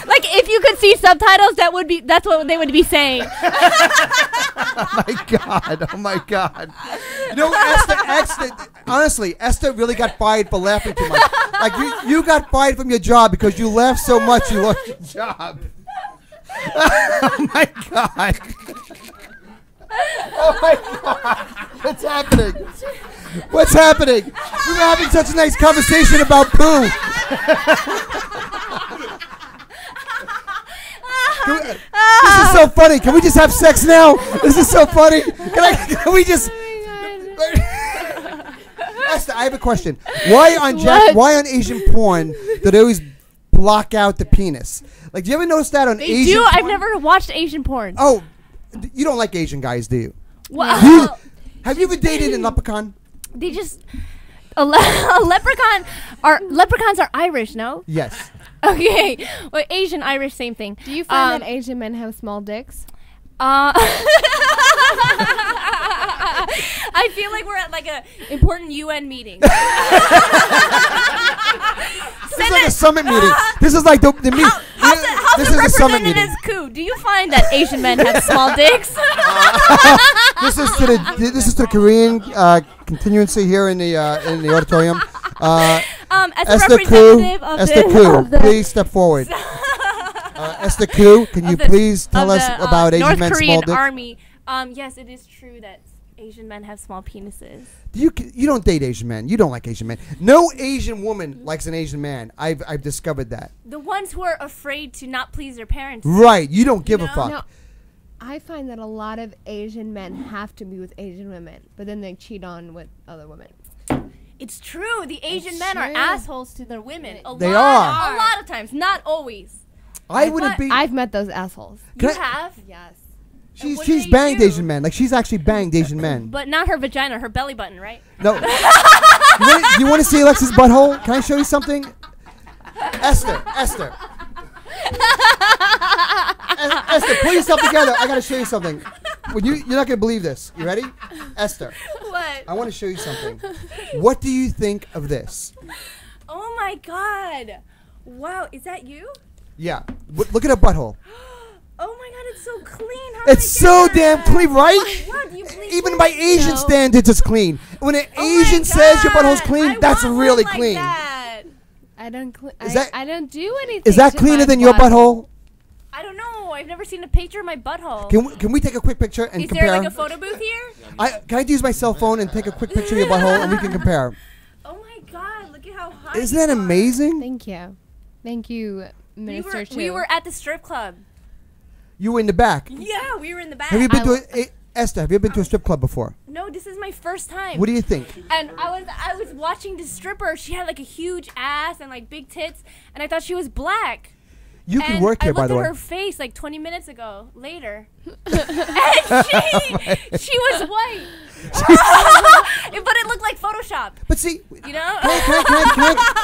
Like if you could see subtitles, that's what they would be saying. Oh my God. You know, Esther, honestly, Esther really got fired for laughing too much. Like you got fired from your job because you laughed so much you lost your job. Oh my God. Oh my God. What's happening? What's happening? We were having such a nice conversation about poo. This is so funny. Can we just have sex now? This is so funny. Can we just... Esther, I have a question. Why on Asian porn do they always block out the penis? Like, do you ever notice that on They Asian do. porn? I've never watched Asian porn. Oh, you don't like Asian guys, do you? Well, Have you ever dated a leprechaun? they just a leprechauns are Irish, no? Yes. Okay, well, Asian, Irish, same thing. Do you find that Asian men have small dicks? I feel like we're at like a important UN meeting. This is like a summit meeting. This is like the meeting. This is a summit meeting. Representative Ku, do you find that Asian men have small dicks? This is to the Korean continuancy here in the auditorium. As a Esther Ku, representative of Esther Ku, please step forward. Esther Ku, can you please tell us about Asian North men's Korean small dicks? Army. Yes, it is true that Asian men have small penises. You don't date Asian men. You don't like Asian men. No Asian woman likes an Asian man. I've discovered that. The ones who are afraid to not please their parents. Right. You don't give a fuck. No, I find that a lot of Asian men have to be with Asian women, but then they cheat on with other women. It's true. The Asian It's men are true. assholes to their women. They are. A lot of times, not always. I wouldn't be. I've met those assholes. You Can I- have, Yes. She's what do they banged do? Asian men. Like she's actually banged Asian men. but not her vagina, her belly button, right? No. You want to see Alexis' butthole? Can I show you something? Esther. Esther, pull yourself together. I gotta show you something. You're not gonna believe this. You ready? Esther, What? I want to show you something. What do you think of this? Oh my God! Wow, is that you? Yeah. Look at her butthole. Oh my God, it's so clean. How It's did I so get damn that? clean, right? Wow, do you please Even by Asian No. standards, it's clean. When an Oh my Asian says your butthole's God, clean, I that's want really one like clean. that. I don't. that- I don't do anything. Is that to cleaner my than your butthole? I don't know. I've never seen a picture of my butthole. Can we take a quick picture and Is compare? there like a photo booth here? Can I use my cell phone and take a quick picture of your butthole and we can compare? Oh my God! Look at how hot. Isn't you that are. amazing? Thank you, Minister. We were at the strip club. You were in the back. Yeah, we were in the back. Have you been Esther? Have you been to a strip club before? No, this is my first time. What do you think? And I was watching the stripper. She had like a huge ass and like big tits, and I thought she was black. You can work here, by the way. I looked at her face like 20 minutes ago, later. And she was white. But it looked like Photoshop. But see, you know?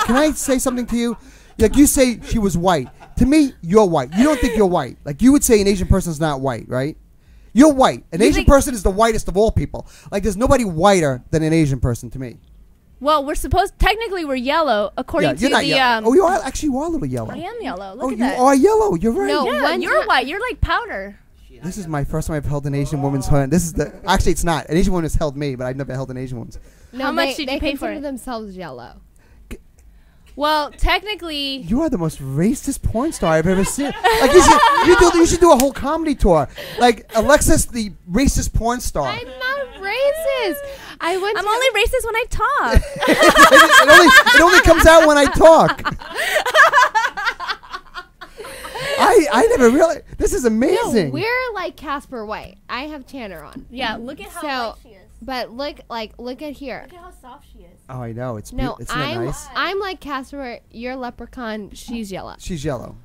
Can I say something to you? Like, you say she was white. To me, you're white. You don't think you're white. Like, you would say an Asian person's not white, right? You're white. An Asian person is the whitest of all people. Like, there's nobody whiter than an Asian person to me. Well, technically we're yellow according to the oh, you are actually, you are a little yellow. I am yellow. Look at that. that. You are yellow. You're right. No, yeah, you're white. You're like powder. This is my first time I've held an Asian woman's hand. This is actually, it's not. An Asian woman has held me, but I've never held an Asian woman's. No, how much did you pay for it? They consider themselves yellow. Well, technically, you are the most racist porn star I've ever seen. Like, you should do a whole comedy tour. Like, Alexis, the racist porn star. I'm not racist. I'm only racist when I talk. it only comes out when I talk. I never realized. This is amazing. No, we're like Casper White. I have tanner on. Yeah, look at how white she is. But look at here. Look at how soft she is. Oh, I know. It's not nice. I'm like Casper. You're leprechaun. She's yellow. She's yellow.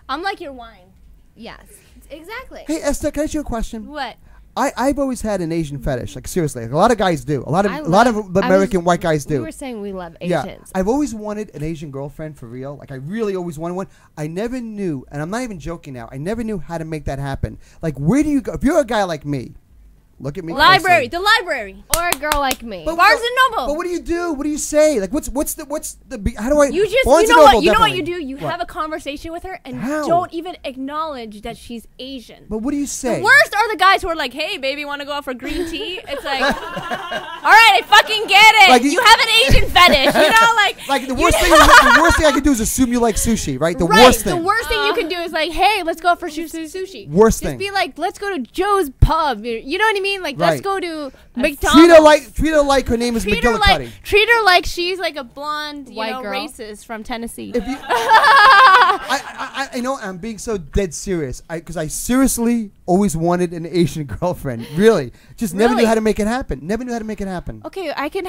I'm like your wine. Yes, exactly. Hey, Esther, can I ask you a question? What? I've always had an Asian fetish. Like, seriously, like, a lot of guys do. A lot of American white guys do. We were saying we love Asians. Yeah, I've always wanted an Asian girlfriend for real. Like, I really always wanted one. I never knew, and I'm not even joking now. I never knew how to make that happen. Like, where do you go if you're a guy like me? Look at me. Library, the library, or a girl like me. But Barnes and Noble. But what do you do? What do you say? Like, what's the? How do I? You just, Barnes you know and what? You know what definitely. you do? You have a conversation with her and don't even acknowledge that she's Asian. But what do you say? The worst are the guys who are like, "Hey, baby, want to go out for green tea?" It's like, all right, I fucking get it. Like, you have an Asian fetish, you know, like the worst thing. The worst thing I could do is assume you like sushi, right? The worst thing. The worst thing you can do is like, "Hey, let's go out for sushi." Worst thing. Just be like, "Let's go to Joe's Pub." You know what I mean? Like, let's go to McDonald's. Treat her like her name is McGillicuddy. Treat her like she's like a blonde, white girl. racist from Tennessee. If you, I know I'm being so dead serious because I seriously always wanted an Asian girlfriend. Really, just never knew how to make it happen. Never knew how to make it happen. Okay, I can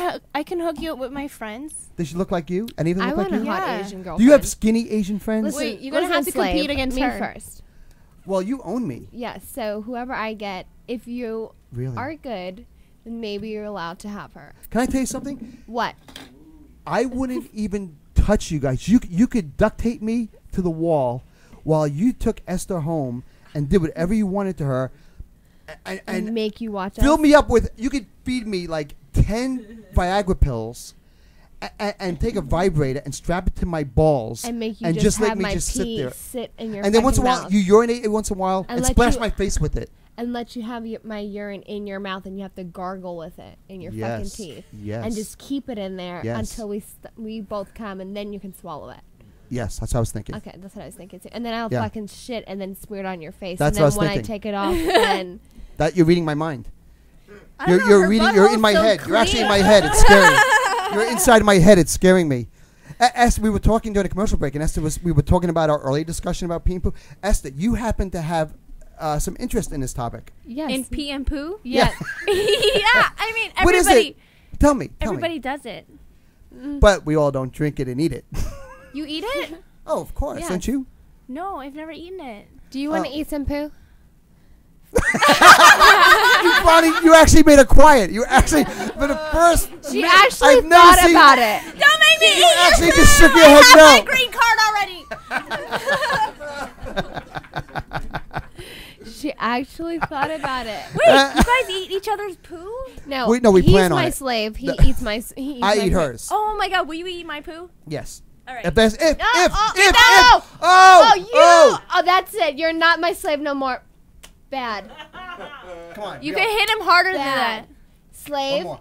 hook you up with my friends. Does she look like you? And even look like you? I want a hot Asian girlfriend. Do you have skinny Asian friends? Listen, wait, you're gonna have to compete against me her first. Well, you own me. Yes. So whoever I get, if you are good, then maybe you're allowed to have her. Can I tell you something? What? I wouldn't even touch you guys. You could duct tape me to the wall while you took Esther home and did whatever you wanted to her, and make you watch. Fill me up with. You could feed me like 10 Viagra pills. And take a vibrator and strap it to my balls and make you and just let have me my just sit there. Sit in your and then once in a while mouth. you urinate once in a while and splash my face with it. And let you have my urine in your mouth and you have to gargle with it in your fucking teeth. Yes. And just keep it in there until we both come and then you can swallow it. Yes, that's what I was thinking. Okay, that's what I was thinking too. And then I'll fucking shit and then smear it on your face. That's and then what I was when thinking. I take it off, then that you're reading my mind. You're reading. You're in my head. You're actually in my head. It's scary. You're inside my head. It's scaring me. Esther, we were talking during a commercial break, and we were talking about our earlier discussion about pee and poo. Esther, you happen to have some interest in this topic. Yes. In pee and poo? Yes. Yeah. I mean, everybody. What is it? Tell me. Everybody does it. But we all don't drink it and eat it. You eat it? Oh, of course. Yes. Don't you? No, I've never eaten it. Do you want to eat some poo? You actually made it quiet. You actually, for the first. She actually thought about it. Don't make me eat You actually your just food. shook your head I no. have my green card already. She actually thought about it. Wait, you guys eat each other's poo? No, we plan on it. He's my slave. He eats my. I eat hers. Oh my god, will you eat my poo? Yes. All right. If, Oh, that's it. You're not my slave no more. Bad. Come on. You can hit him harder than Bad. that. Slave. One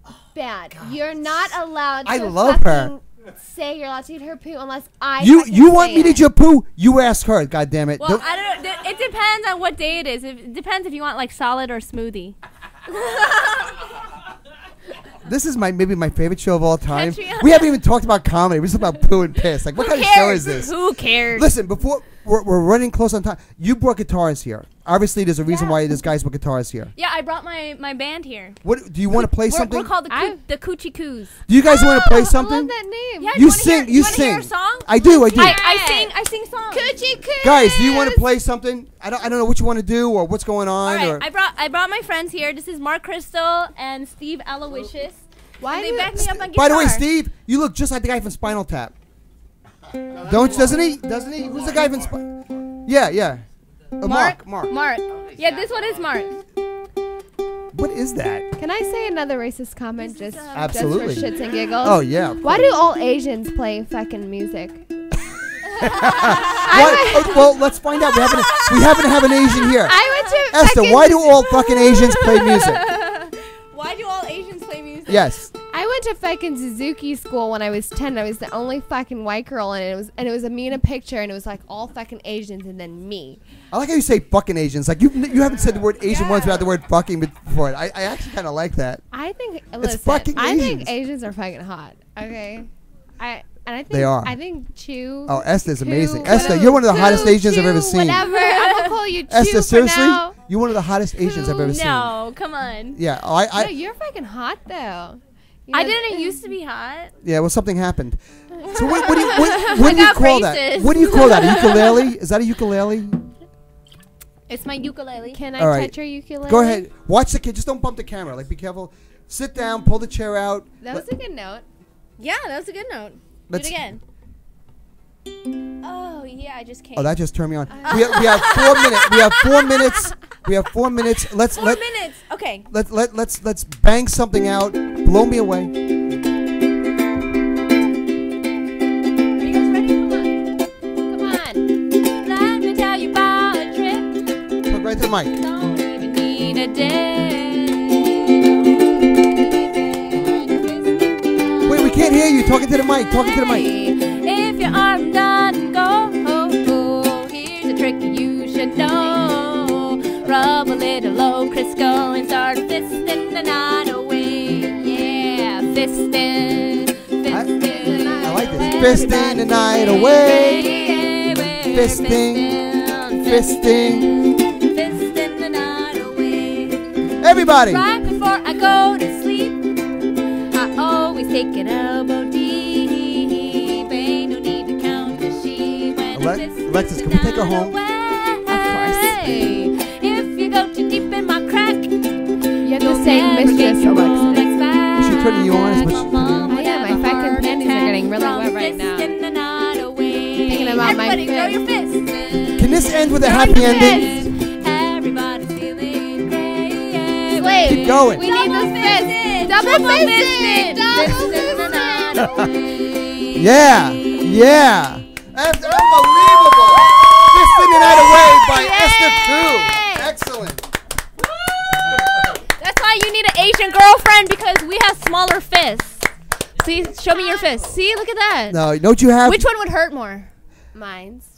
more. Bad. You're not allowed to I love her. say you're allowed to eat her poo unless I You want me to eat your poo? You ask her. God damn it. Well, I don't know. It depends on what day it is. It depends if you want like solid or smoothie. This is maybe my favorite show of all time. Catch me on We haven't even talked about comedy. We're just about poo and piss. Like, what kind of show is this? Who cares? Listen, before we're running close on time. You brought guitars here. Obviously, there's a reason why there's guys with guitars here. Yeah, I brought my band here. What do you want to play something? We're called the Coochie Coos. Do you guys want to play something? I love that name. Yeah, You wanna sing. Hear, You wanna sing. Hear a song? I do. I do. I sing songs. Coochie Coos. Guys, do you want to play something? I don't know what you want to do or what's going on. All right, I brought my friends here. This is Mark Crystal and Steve Aloysius. Why They back me up on guitar. By the way, Steve, you look just like the guy from Spinal Tap. Doesn't he? Who's the guy from Spinal? Yeah. Mark. Yeah, this one is Mark. What is that? Can I say another racist comment just Absolutely. for shits and giggles? Oh yeah. Why do all Asians play fucking music? Well, let's find out. We happen to have an Asian here. I went to Esther, fucking why do all fucking Asians play music? Why do all Asians play music? Yes. I went to fucking Suzuki school when I was 10. I was the only fucking white girl, and it was me in a picture, and it was like all fucking Asians, and then me. I like how you say fucking Asians. Like you haven't said the word Asian once without the word fucking before it. I actually kind of like that. I think fucking I think Asians. Asians are fucking hot. Okay, I think They are. I think Chew. Oh, Esther's amazing. Chew, Esther, you're one of the hottest Asians I've ever seen. Whatever. I'm gonna call you Chew Esther, for seriously, now. you're one of the hottest Asians I've ever seen. No, come on. Yeah. No, you're fucking hot though. You know, I didn't used to be hot. Yeah. Well, something happened. So what do you got call that? racist. What do you call that? A ukulele? Is that a ukulele? It's my ukulele. Can All I right. touch your ukulele? Go ahead. Watch the kid. Just don't bump the camera. Like, be careful. Sit down. Pull the chair out. That was a good note. Yeah, that was a good note. Do Let's- it again. Oh yeah, I just came. Oh, that just turned me on. We have 4 minutes. We have 4 minutes. We have 4 minutes. Let's 4 minutes. Okay. let's bang something out. Blow me away. Are you guys ready? Come on. Let me tell you about a trip. Talk right to the mic. Don't even need a day. Wait, we can't hear you. Talking to the mic. Talking to the mic. If your arm doesn't go, here's a trick you should know. Rub a little low Crisco and start fisting the night away. Yeah, fisting. I like this. Fisting the night away. Fisting. Fisting the night away. Everybody. Right before I go to sleep, I always take an elbow deep. Ain't no need to count the sheep. Alexis, can we take her home? Of course. If you go too deep in my crack, You have to say Mistress Alexis. Is she turning you on as much? Oh yeah, my fucking panties are getting really wet right now. Thinking about my Everybody throw your fist. fists. Can this end with a happy ending? Everybody's feeling great. Wait, Keep going. we need the fist. Double fisted. Double fisted. Yeah. That's unbelievable. Fisting the night away by Esther Ku. Excellent. That's why you need an Asian girlfriend, because we have smaller fists. See, show me your fist. See, look at that. No, don't you have? Which one would hurt more? Mine's.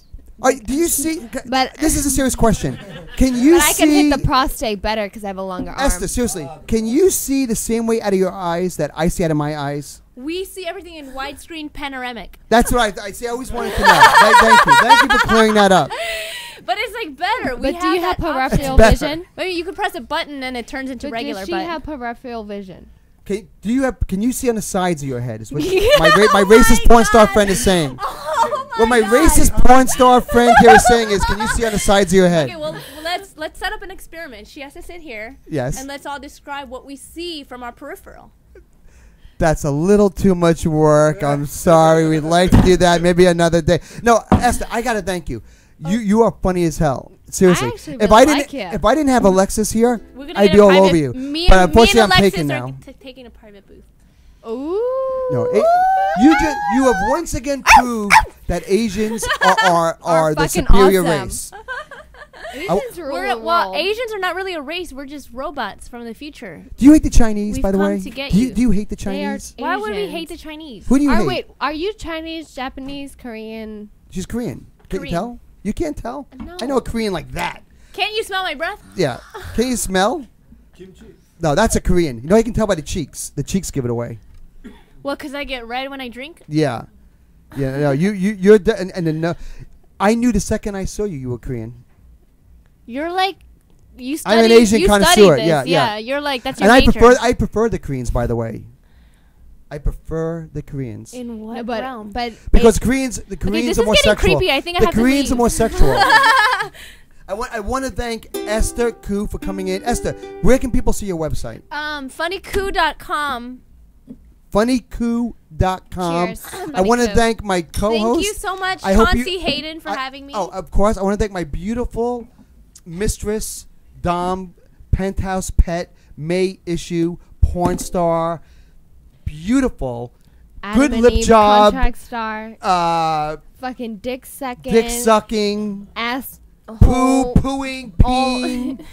Do you see? But This is a serious question. Can you But I see? can hit the prostate better because I have a longer arm. Esther, seriously, can you see the same way out of your eyes that I see out of my eyes? We see everything in widescreen panoramic. That's what I see. I always wanted to know. Thank you. Thank you for clearing that up. But it's like better. But do you have peripheral It's better. vision? Maybe you could press a button and it turns into But regular. does she But have peripheral vision? Can you see on the sides of your head? Is what my racist porn star friend is saying. What my racist porn star friend here is saying is, can you see on the sides of your head? Okay, well let's set up an experiment. She has to sit here. Yes. And let's all describe what we see from our peripheral. That's a little too much work. I'm sorry. We'd like to do that maybe another day. No, Esther, I gotta thank you. You are funny as hell. Seriously. I actually if really I didn't like you. if I didn't have Alexis here, We're gonna I'd get be a all private- over you. Me But and- unfortunately, me I'm and taken Alexis now. are taking a private booth. Ooh. No, you have once again proved that Asians are the fucking superior awesome. race. Asians rule the Well, world. Asians are not really a race. We're just robots from the future. Do you hate the Chinese, We've by the come way? to get Do you. you hate the They are Chinese? Why would we Asians. hate the Chinese? Who do you hate? Wait, are you Chinese, Japanese, Korean? She's Korean. Can you Korean. tell? You can't tell? No. I know a Korean like that. Can't you smell my breath? Yeah. Can you smell? No, that's a Korean. You know, you can tell by the cheeks. The cheeks give it away. Well, because I get red when I drink. Yeah. Yeah, no, you're and then I knew the second I saw you were Korean. You're like, you studied. I'm an Asian you connoisseur. This. Yeah. You're like, that's your And nature. I prefer the Koreans, by the way. I prefer the Koreans. In what No, but realm? Because the this Koreans is are more getting sexual. creepy. I think I The have to Koreans are leave. more sexual. I want to thank Esther Ku for coming in. Esther, where can people see your website? Funnyku.com. Funnyku.com. Cheers. I want to Funny Ku. thank my co-host. Thank you so much, I hope Chauncey Hayden, for having me. Oh, of course. I want to thank my beautiful mistress, Dom, Penthouse Pet, May Issue, porn star, beautiful, Adam good and lip Eve, job, Contract star. Fucking dick sucking. dick sucking, Ass. poo, pooing, peeing,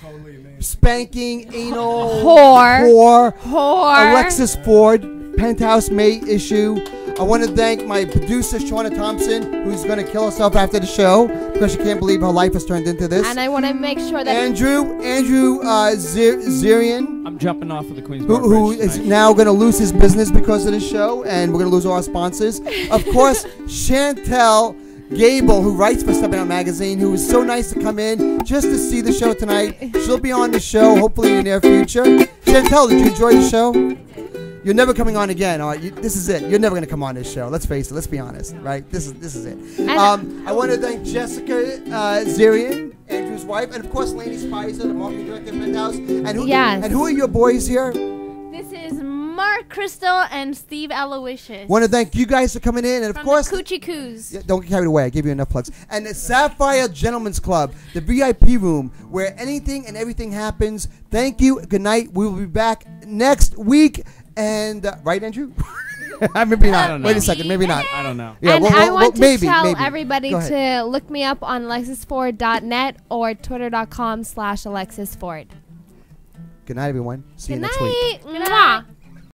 spanking, anal, Whore. whore, Alexis Ford, Penthouse May Issue. I want to thank my producer, Shauna Thompson, who's going to kill herself after the show because she can't believe her life has turned into this. And I want to make sure that Andrew Zirian, I'm jumping off of the Queensboro who Bridge is tonight. now going to lose his business because of the show, and we're going to lose all our sponsors. Of course, Chantel Gable, who writes for Steppin Out Magazine, who was so nice to come in just to see the show tonight. She'll be on the show, hopefully in the near future. Chantel, did you enjoy the show? You're never coming on again. All right, this is it. You're never going to come on this show. Let's face it. Let's be honest, right? This is it. I want to thank Jessica Zirian, Andrew's wife, and of course Lainey Spicer, the marketing director of Penthouse. And who are your boys here? This is Mark Crystal and Steve Aloysius. Want to thank you guys for coming in, and of From course, the Coochie Coos. yeah, don't get carried away. I gave you enough plugs. And the Sapphire Gentlemen's Club, the VIP room, where anything and everything happens. Thank you. Good night. We will be back next week. And right, Andrew? Maybe not. I don't know. Wait a second. Maybe not. I don't know. Yeah, and well, I want to maybe, tell maybe. everybody Go ahead. to look me up on alexisford.net or twitter.com/alexisford. Good night, everyone. See Good you next week. night. Mwah.